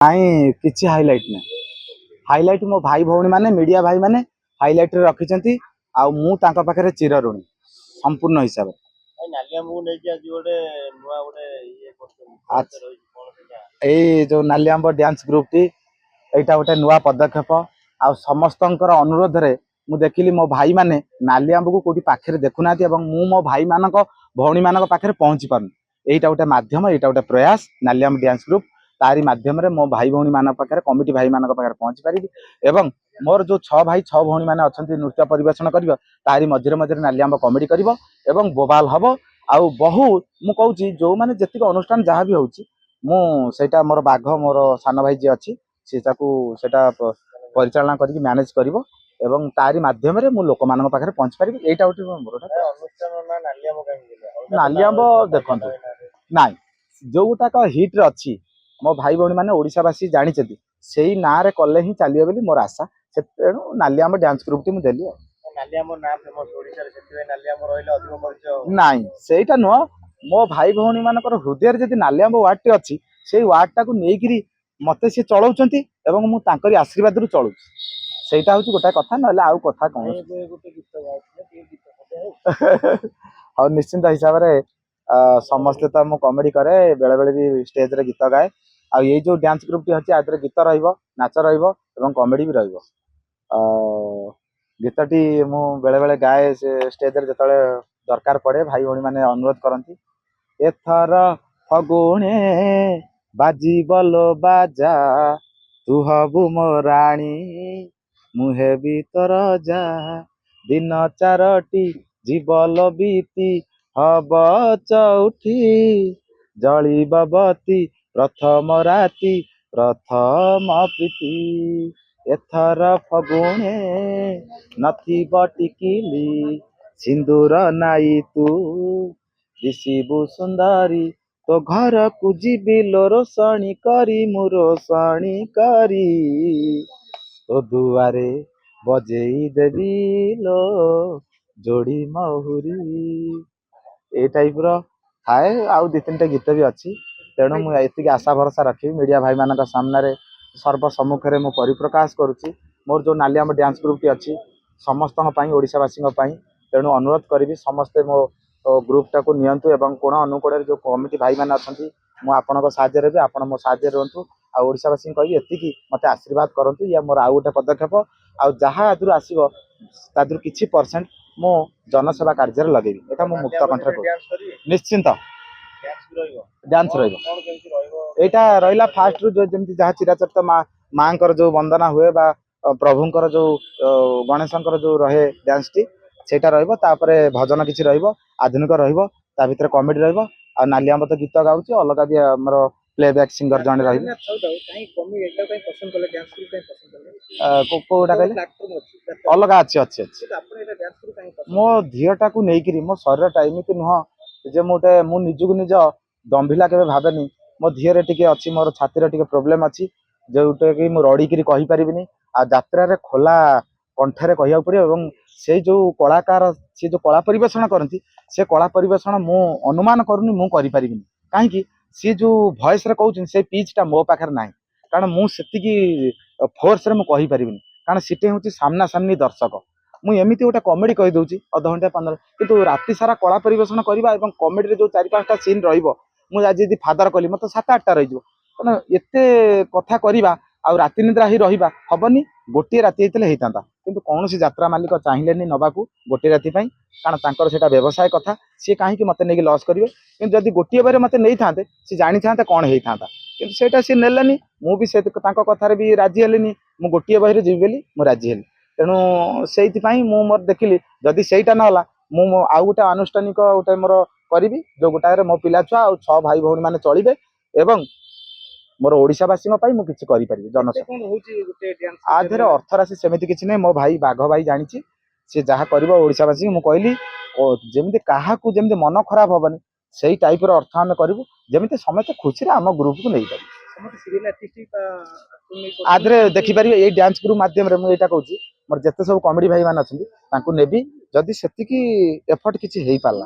नाई किछि हाइलाइट ना हाइलाइट मो भाई भौणी माने मीडिया भाई माने हाइलाइट रे रखिचंती आ मु तांका पाखरे चिर ऋणी संपूर्ण हिसाब ए जो नालियाम्ब डांस ग्रुप टी एटा गोटे नुआ पदक्षेप आ समस्तंकर अनुरोध रे मु देखिली मो भाई माने नालियाम्ब को कोटी पाखरे देखुनाती एवं मु मो भाई मानक भौणी मानक पाखरे पहुंची पारन एटा गोटे माध्यम एटा गोटे प्रयास नालियाम्ब डांस ग्रुप तारी माध्यम रे मो भाई भौणी मानक पाखरे कमिटी भाई मानक पाखरे पहुंची पारिबी एवं मोर जो 6 भाई 6 भौणी माने अछंती नृत्य परिवेषण करिवो तारी मझिरे मझिरे नालियाम्ब कॉमेडी करिवो एवं बोबाल हबो आउ बहु मु कहूची जो माने जतिक अनुष्ठान जहाँ भी होउची मु सेटा मोर बाघ मोर सान भाई जे अछि से ताकू सेटा परिचालना करिक मैनेज करिवो एवं तारी माध्यम रे मु लोक मानक पाखरे पहुंच पारिबी एटा उठी मोर नालियाम्ब देखंतु नाइ जोटा का हिट रे अछि मो भाई भौणी माने ओडिशावासी जानिचंती सेही ना रे कले ही चलियो बोली मोर आशा से तेणु नालियाम्ब डांस ग्रुप टी मु देली नालियाम्ब ना फेमस ओडिसा रे सेति नालियाम्ब रहले अधिक परिचय नाइ सेटा नो मो भाई भौणी मानकर हृदय रे जति नालियाम्ब वार्ड टी अछि सेही वार्ड टाकू नेइकिरी मते से चलाउचंती एवं मु तांकरी आशीर्वाद रु चलू सेटा होची गोटा कथा नले आउ कथा कोन गोटे गीत गाउଥିଲେ और निश्चिंत हिसाब रे समस्त तो मु कॉमेडी करे बेले बेले भी स्टेज रे गीत गाए आ ये जो डांस ग्रुप टी अछि आदरे गीत रहइबो नाच रहइबो एवं कॉमेडी भी रहइबो गीत टी मु बेले बेले गाए से स्टेज रे जतले दरकार पड़े भाई भौणी माने अनुरोध करंती एथर फगुणे बाजी बलो बाजा तू हबु मो राणी मुहे भीतर जा दिन चारटी जीवल बीती हब चौठी जली बबती प्रथम राति प्रथम प्रीति एथर फगुणे नथिब टिकिली सिंदूर नाई तू दिशिबु सुंदरी तो घर को जीबी लो रोशनी करी मु रोशनी करी तो दुआरे बजेई देवी लो जोड़ी महुरी ए टाइप रो थाए आउ दि तीन टा गीत भी अच्छी तेणु मु एति आशा भरोसा रखी मीडिया भाई मानक सामने रे सर्व सम्मुख रे मु परिप्रकाश करूची मोर जो नालियाम्ब डांस ग्रुप टी अच्छी समस्त ओडिशावासी तेणु अनुरोध करी समस्ते मो ग्रुप टाक नियंतु एवं कोण अनुकोण जो कमिटी भाई माने अछंती मु आपनको साहाय्य रे आपण मो साहाय्य रहंतु आ ओडिशावासी कहि एतिकी मते आशीर्वाद करंतु या मोर आउ गोटे पदक्षेप आ जहाँ आदुर आसीबो तादुर किछि परसेंट मो जनसेवा कार्य रे लगेबी एटा मो मुक्त कंठरे निश्चिंत डांस रहिबो एटा रहिला फास्ट रु जो जेमति जहाँ चिराचरित मांकर जो वंदना हुए बा प्रभुंकर जो गणेशंकर जो रहे डांस टी सेटा रहिबो तापरे भजन किछि रहिबो आधुनिक रहिबो ता भितर कॉमेडी रहिबो आ नालियाम्ब तो गीत गाउची अलगा भी हमर प्लेबैक सिंगर जने रहिबो काई कमी एटा काई पसंद करले डांस ग्रुप काई पसंद करले कोटा कहले अलगा अछि अछि अछि आपण एटा डांस ग्रुप काई पसंद मो धियटा को नेइकिरी मो शरीर टाइम कि नुह जे मोटे मु निजुक निज दंभिला केबे भाबेनी मो धियरे टिके अछि मोर छाती रे टिके प्रॉब्लम अछि जेउटे कि मु रडी करी कहि परिबिनी आ यात्रा रे खोला कंठरे कहिया पड़ियो एवं से जो कलाकार से जो कला परिवेषण करती से कला परिवेषण मु अनुमान करूनी मु करि परिबिनी काहे कि से जो वॉइस रे कहउछन से पिच टा मो पाखर नाही कारण मु सेति की फोर्स रे मु कहि परिबिनी कारण सिटे होची सामना सामनी दर्शक मु एमिति गोटे कॉमेडी कहि दउची अध घंटा 15 किंतु राति सारा कला परिवेषण करबा एवं कॉमेडी रे जो 4-5 टा सीन रहइबो मु आज यदि फादर कली मत 7-8 टा रहिजो कारण एते कथा करबा आ राति निद्रा ही रहिबा हबनी गोटे राति हेतले हेतांता किंतु कौनसी यात्रा मालिक चाहिलेनी नबाकू गोटे राति पई कारण तांकर सेटा व्यवसाय कथा सी काहे कि मते नेकी लॉस करिवे किंतु जदि गोटे बारे मते नै थांते सी जानि थांते कोन हेई थांता किंतु सेटा सी नेलेनी मु भी से तांको कथारे भी राजी हेलेनी मु गोटे बारे जिबि बेली मु राजी हेली तेणु सेति पई मु मोर देखिली जदि सेटा न होला मु आउ गोटे अनुष्ठानिक गोटे मोर करिवि जो गोटारे मो पिला छुआ आ 6 भाई भौणी माने चलिबे एवं मोर ओडिशावासी मु किछि करि परिबे जनसेवा आधेर अर्थ राशि सेमिति किछि नै मो भाई बाघ भाई जानिछि से जहा करबो ओडिशावासी मु कहली जेमिति काहा को जेमिति मन खराब होबनी सेही टाइप रो अर्थ हम करबो जेमिति समस्त खुशी रे हम ग्रुप को नै पारि समस्त सीरियल आर्टिस्ट आधेर देखि परिबे ए डांस ग्रुप माध्यम रे मु एटा कहूची मोर जते सब कॉमेडी भाई मान अछंती तांको नेबी जदि सेति की एफर्ट किछि हेई पाला